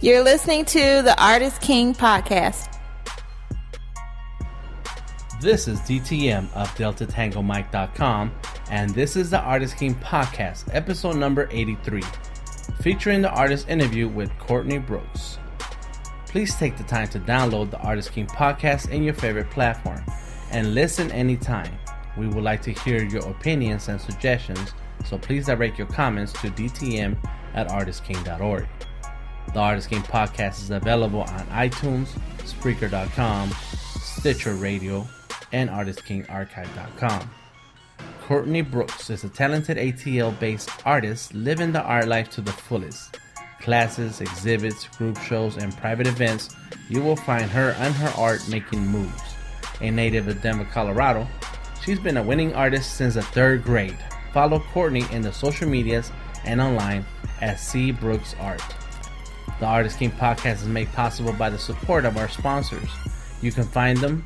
You're listening to the Artist King podcast. This is DTM of DeltaTangoMike.com, and this is the Artist King podcast, episode number 83, featuring the artist interview with Courtney Brooks. Please take the time to download the Artist King podcast in your favorite platform and listen anytime. We would like to hear your opinions and suggestions, so please direct your comments to dtm@artistking.org. The Artist King podcast is available on iTunes, Spreaker.com, Stitcher Radio, and ArtistKingArchive.com. Courtney Brooks is a talented ATL-based artist living the art life to the fullest. Classes, exhibits, group shows, and private events, you will find her and her art making moves. A native of Denver, Colorado, she's been a winning artist since the 3rd grade. Follow Courtney in the social medias and online at C. Brooks Art. The Artist King podcast is made possible by the support of our sponsors. You can find them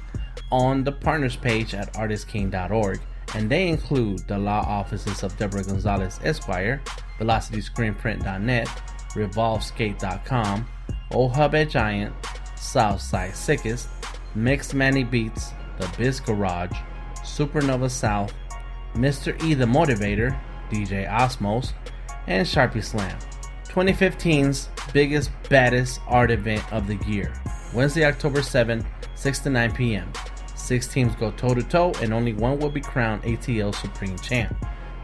on the partners page at artistking.org, and they include the law offices of Deborah Gonzalez Esquire, VelocityScreenPrint.net, RevolveSkate.com, Old Hub at Giant, Southside Sickest, Mixed Manny Beats, The Biz Garage, Supernova South, Mr. E the Motivator, DJ Osmos, and Sharpie Slam. 2015's biggest, baddest art event of the year. Wednesday, October 7th, 6 to 9 p.m. 6 teams go toe-to-toe, and only one will be crowned ATL Supreme Champ.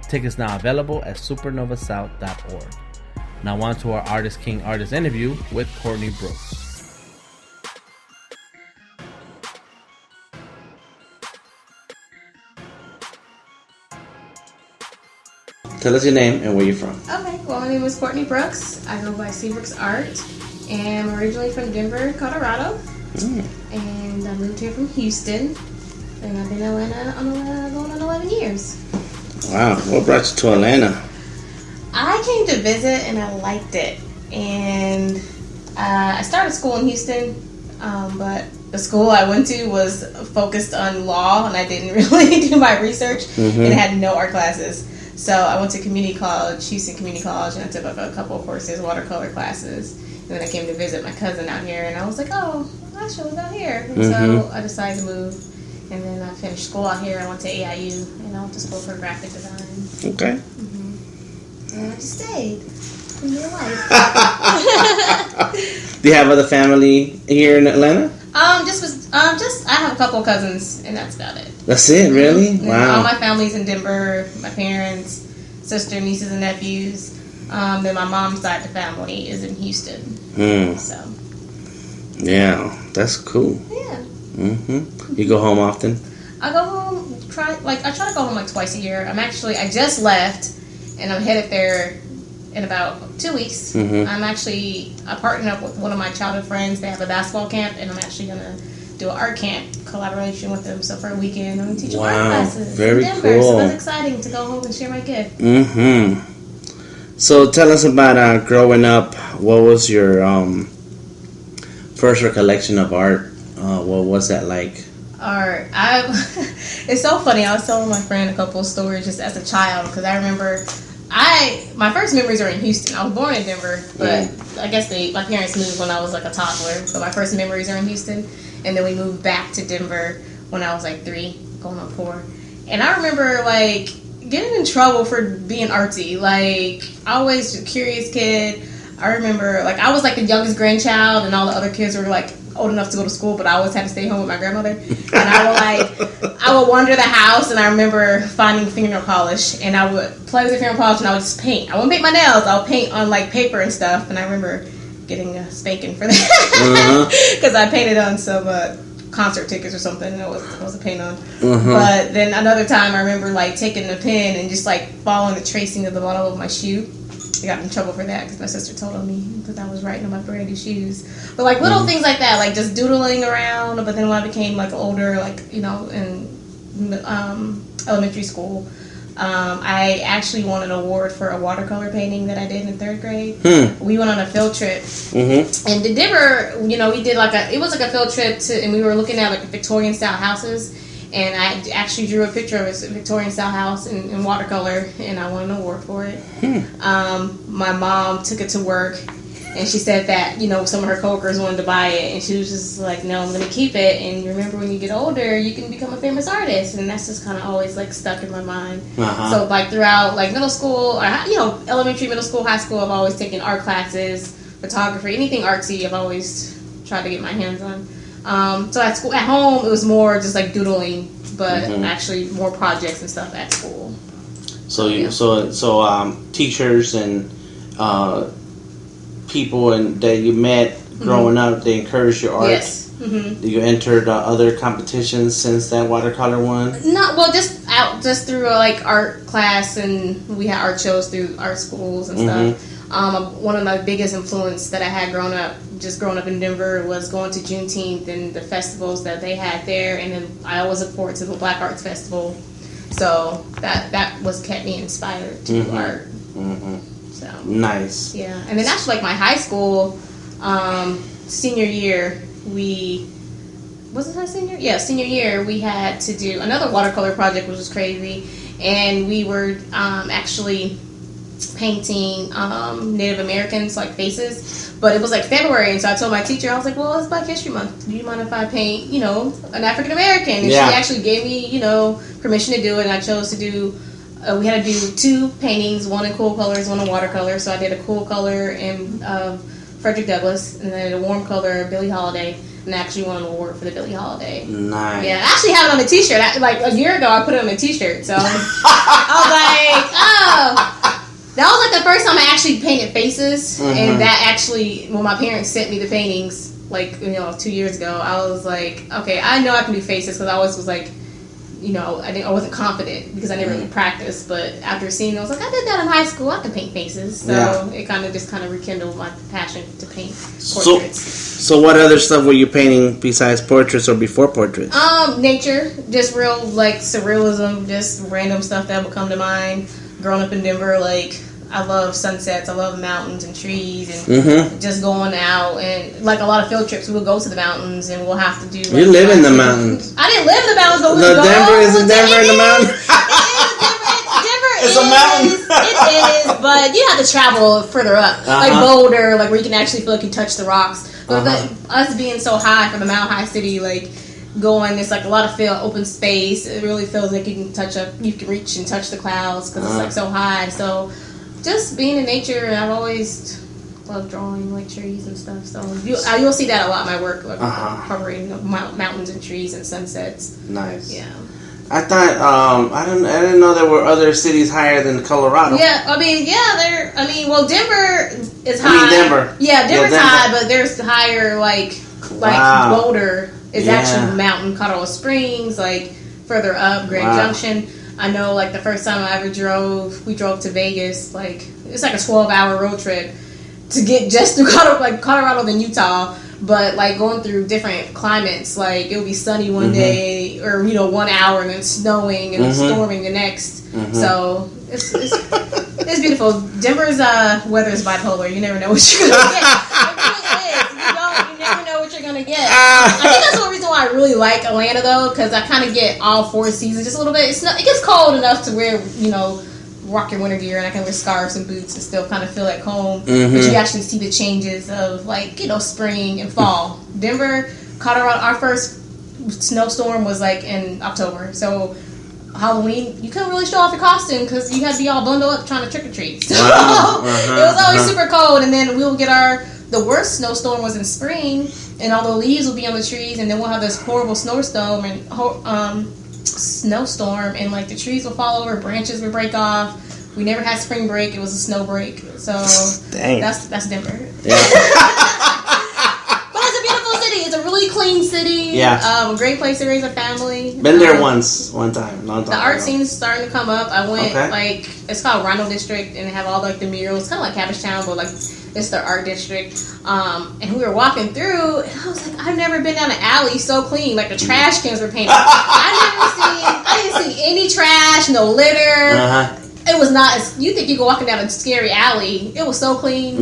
Tickets now available at supernovasouth.org. Now on to our Artist King artist interview with Courtney Brooks. Tell us your name and where you're from. Okay, well, my name is Courtney Brooks. I go by C. Brooks Art, and I'm originally from Denver, Colorado. And I moved here from Houston, and I've been in Atlanta going on 11 years. Wow, what brought you to Atlanta? I came to visit, and I liked it. And I started school in Houston, but the school I went to was focused on law, and I didn't really do my research, and it had no art classes. So I went to community college, Houston Community College, and I took a couple of courses, watercolor classes. And then I came to visit my cousin out here, and I was like, oh, I should live out here. And so I decided to move, and then I finished school out here. I went to AIU, and I went to school for graphic design. Okay. And I just stayed in real life. Do you have other family here in Atlanta? I have a couple of cousins, and that's about it. That's it, really? And Wow. all my family's in Denver. My parents, sister, nieces, and nephews. Then my mom's side of the family is in Houston. So. Yeah, that's cool. Yeah. You go home often? I go home. I try to go home like twice a year. I just left, and I'm headed there in about 2 weeks. I partnered up with one of my childhood friends. They have a basketball camp, and I'm actually gonna do an art camp collaboration with them. So for a weekend, I'm gonna teach art classes Very in Denver. cool. So that's exciting to go home and share my gift. So tell us about growing up. What was your first recollection of art? What was that like? Art. It's so funny. I was telling my friend a couple of stories just as a child, because I remember my first memories are in Houston. I was born in Denver, but I guess my parents moved when I was like a toddler. So my first memories are in Houston, and then we moved back to Denver when I was like 3, going on 4. And I remember like getting in trouble for being artsy. Like I always was a curious kid. I remember like I was like the youngest grandchild, and all the other kids were like old enough to go to school, but I always had to stay home with my grandmother. And I would wander the house, and I remember finding fingernail polish, and I would play with the fingernail polish, and I would just paint. I wouldn't paint my nails. I would paint on like paper and stuff. And I remember getting a spanking for that because I painted on some concert tickets or something. And it was a paint on. But then another time, I remember like taking a pen and just like following the tracing of the bottom of my shoe. I got in trouble for that because my sister told on me that I was writing on my brand new shoes. But like little things like that, like just doodling around. But then when I became like older, like in elementary school, I actually won an award for a watercolor painting that I did in 3rd grade. We went on a field trip, and in Denver, we did it was like a field trip and we were looking at like Victorian style houses. And I actually drew a picture of a Victorian style house in watercolor, and I won an award for it. My mom took it to work And she said that, some of her coworkers wanted to buy it, and she was just like, no, I'm going to keep it. And remember, when you get older, you can become a famous artist. And that's just kind of always, like, stuck in my mind. So, like, throughout, like, middle school, or, elementary, middle school, high school, I've always taken art classes, photography, anything artsy, I've always tried to get my hands on. So at school, at home, it was more just, like, doodling, but actually more projects and stuff at school. So teachers and people that you met growing up, they encouraged your art. Yes. You entered other competitions since that watercolor one? Just through like art class, and we had art shows through art schools and stuff. One of my biggest influence that I had growing up in Denver was going to Juneteenth and the festivals that they had there, and then I always look forward to the Black Arts Festival. So that kept me inspired to do art. So nice. Yeah, and then actually, like my high school senior year, senior year we had to do another watercolor project, which was crazy, and we were actually painting Native Americans, like, faces. But it was like February, and so I told my teacher, I was like, well, it's Black History Month. Do you mind if I paint, an African American? And she actually gave me, permission to do it, and I chose to do, we had to do 2 paintings, one in cool colors, one in watercolor. So I did a cool color in Frederick Douglass, and then I did a warm color, Billie Holiday, and I actually won an award for the Billie Holiday. Nice. Yeah, I actually have it on a t-shirt. Like a year ago, I put it on a t-shirt, so I was like, oh. That was like the first time I actually painted faces, and that actually, when my parents sent me the paintings, like, 2 years ago, I was like, okay, I know I can do faces, because I always was like, I wasn't confident because I never really practiced, but after seeing it, I was like, I did that in high school, I can paint faces, so it kind of rekindled my passion to paint portraits. So what other stuff were you painting besides portraits or before portraits? Nature, just real, like, surrealism, just random stuff that would come to mind. Growing up in Denver, like, I love sunsets, I love mountains and trees, and just going out, and like a lot of field trips, we would go to the mountains, and we'll have to do. Like, you live in the mountains. I didn't live in the mountains, but we go. Denver is in the mountains. It's a mountain. It is, but you have to travel further up, like Boulder, like where you can actually feel like you touch the rocks. But us being so high from the Mount High city, like. Going, it's like a lot of open space. It really feels like you can reach and touch the clouds because it's like so high. So just being in nature, I've always loved drawing like trees and stuff. So you'll see that a lot in my work, like covering mountains and trees and sunsets. Nice. Yeah. I thought I didn't know there were other cities higher than Colorado. Yeah, Denver is high. Denver. Yeah, Denver's high, but there's higher like Boulder. It's actually mountain, Colorado Springs, like further up, Grand Junction. I know, like the first time I ever we drove to Vegas. Like it's like a 12-hour road trip to get just through Colorado than Utah. But like going through different climates, like it'll be sunny one day, or 1 hour, and then snowing and then storming the next. So it's beautiful. Denver's weather is bipolar. You never know what you're gonna get. You never know what you're gonna get. I think that's one reason why I really like Atlanta, though, because I kind of get all 4 seasons just a little bit. It gets cold enough to where rock your winter gear, and I can wear scarves and boots and still kind of feel like home. But you actually see the changes of like spring and fall. Denver, Colorado, our first snowstorm was like in October, so Halloween you couldn't really show off your costume because you had to be all bundled up trying to trick or treat. So it was always super cold, and then we'll get the worst snowstorm was in spring, and all the leaves will be on the trees, and then we'll have this horrible snowstorm and like the trees will fall over, branches will break off. We never had spring break; it was a snow break. So that's Denver. Yeah. But it's a beautiful city. It's a really clean city. Yeah. A great place to raise a family. Been there one time. The art scene is starting to come up. I went it's called Rhino District, and they have all like the murals, kind of like Cabbage Town, but like it's their art district. And we were walking through, and I was like, I've never been down an alley so clean. Like the trash cans were painted. I didn't see any trash, no litter. It was not. You think you go walking down a scary alley? It was so clean,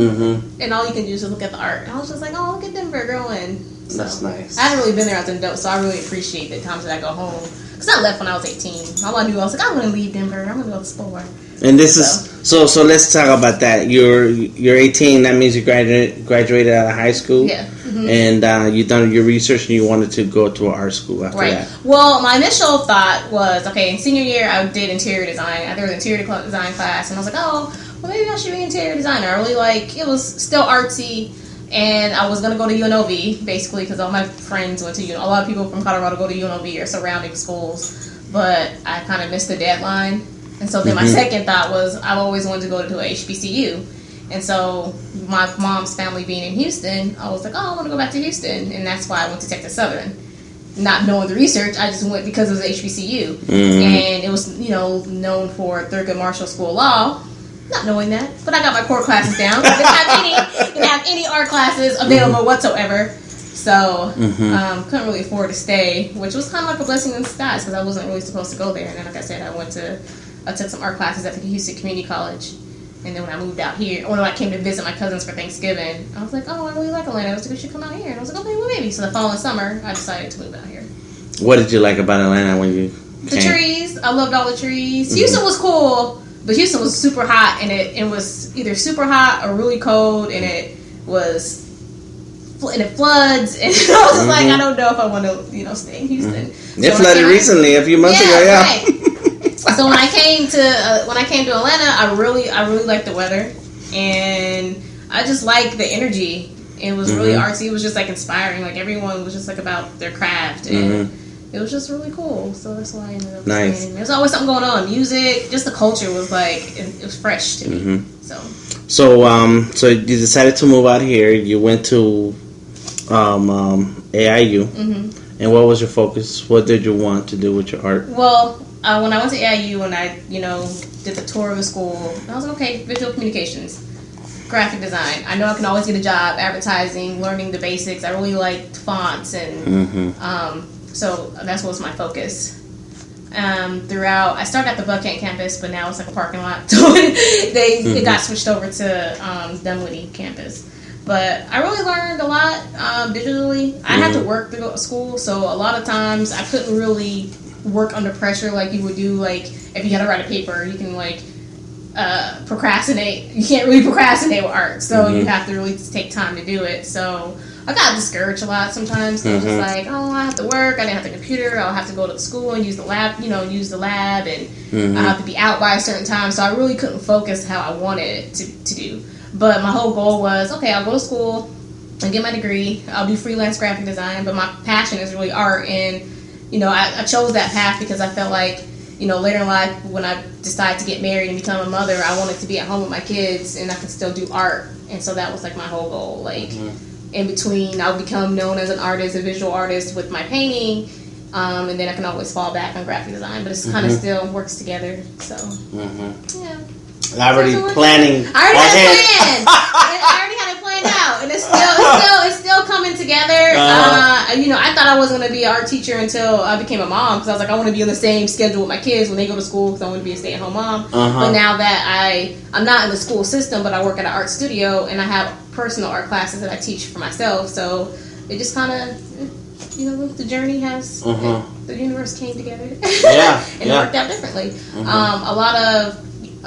and all you can do is just look at the art. And I was just like, oh, look at Denver growing. So, that's nice. I haven't really been there as an adult, so I really appreciate the times that I go home. Because I left when I was 18. All I knew, I was like, I'm going to leave Denver. I'm going to go explore. And this is So let's talk about that. You're 18. That means you graduated out of high school. Yeah. Mm-hmm. And you done your research and you wanted to go to an art school after that. Well, my initial thought was, okay, in senior year I did interior design. There was an interior design class, and I was like, oh, well, maybe I should be an interior designer. I really it was still artsy, and I was gonna go to UNLV basically because all my friends went to a lot of people from Colorado go to UNLV or surrounding schools, but I kind of missed the deadline. And so then my second thought was I've always wanted to go to a HBCU. And so my mom's family being in Houston, I was like, oh, I want to go back to Houston. And that's why I went to Texas Southern. Not knowing the research, I just went because it was HBCU. And it was, known for Thurgood Marshall School of Law. Not knowing that. But I got my core classes down. Didn't have any art classes available whatsoever. So couldn't really afford to stay, which was kind of like a blessing in disguise because I wasn't really supposed to go there. And then, like I said, I took some art classes at the Houston Community College. And then when I moved out here, or when I came to visit my cousins for Thanksgiving, I was like, oh, I really like Atlanta. I was like, we should come out here. And I was like, okay, well, maybe. So the following summer, I decided to move out here. What did you like about Atlanta when you came? The trees. I loved all the trees. Houston was cool, but Houston was super hot. And it was either super hot or really cold. And it floods. And I was like, I don't know if I want to, stay in Houston. It flooded recently, a few months ago, yeah. Right. So when I came to Atlanta, I really liked the weather, and I just liked the energy. It was really artsy. It was just inspiring. Everyone was just about their craft, and it was just really cool. So that's why I ended up staying. There's always something going on. Music, just the culture was it was fresh to me. So you decided to move out here. You went to AIU, and what was your focus? What did you want to do with your art? Well. When I went to AIU and I, did the tour of the school, I was like, okay, visual communications, graphic design. I know I can always get a job, advertising, learning the basics. I really liked fonts, and so that's what was my focus. Throughout, I started at the Buckhead campus, but now it's a parking lot. So it got switched over to Dunwoody campus. But I really learned a lot digitally. I had to work to go to school, so a lot of times I couldn't really work under pressure like you would do if you had to write a paper. You can procrastinate. You can't really procrastinate with art, so you have to really take time to do it. So I got discouraged a lot sometimes. I was just like, oh, I have to work. I didn't have the computer. I'll have to go to school and use the lab. And I have to be out by a certain time. So I really couldn't focus how I wanted it to do. But my whole goal was, okay, I'll go to school and get my degree. I'll do freelance graphic design, but my passion is really art. And I chose that path because I felt like, later in life when I decide to get married and become a mother, I wanted to be at home with my kids and I could still do art. And so that was my whole goal. In between, I'll become known as an artist, a visual artist with my painting, and then I can always fall back on graphic design. But it's kind of still works together. So, yeah. I already planning. I already had it planned out, and it's still coming together. I thought I wasn't going to be an art teacher until I became a mom because I was like, I want to be on the same schedule with my kids when they go to school because I want to be a stay-at-home mom. But now that I'm not in the school system, but I work at an art studio and I have personal art classes that I teach for myself. So it just kind of, the journey has the universe came together, and it worked out differently. A lot of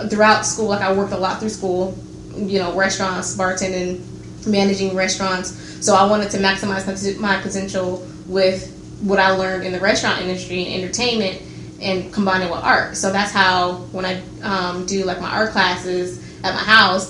throughout school, I worked a lot through school, restaurants, bartending, managing restaurants. So I wanted to maximize my potential with what I learned in the restaurant industry and entertainment and combine it with art. So that's how when I do my art classes at my house,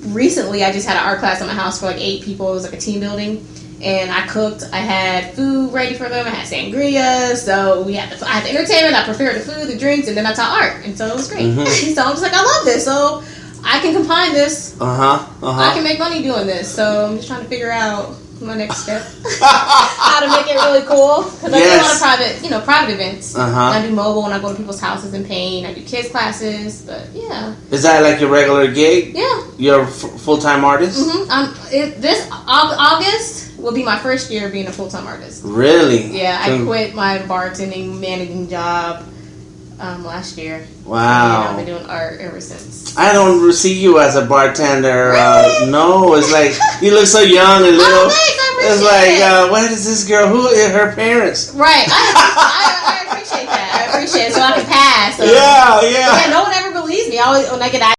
recently I just had an art class at my house for 8 people. It was a team building. And I cooked. I had food ready for them. I had sangria. So I had the entertainment. I prepared the food, the drinks, and then I taught art. And so it was great. So I'm just I love this. So I can combine this. I can make money doing this. So I'm just trying to figure out my next step. How to make it really cool. Because I do a lot of private events. I do mobile and I go to people's houses and paint. I do kids classes. But yeah. Is that your regular gig? Yeah. You're a full-time artist? This August will be my first year being a full-time artist. Really? Yeah, I quit my bartending managing job last year. Wow. And I've been doing art ever since. I don't see you as a bartender. Really? No, it's you look so young and little. Oh, thanks, I appreciate it's it. What is this girl? Who are her parents? Right. I appreciate that. description so I can pass. So. Yeah. Yeah, no one ever believes me. I always when I get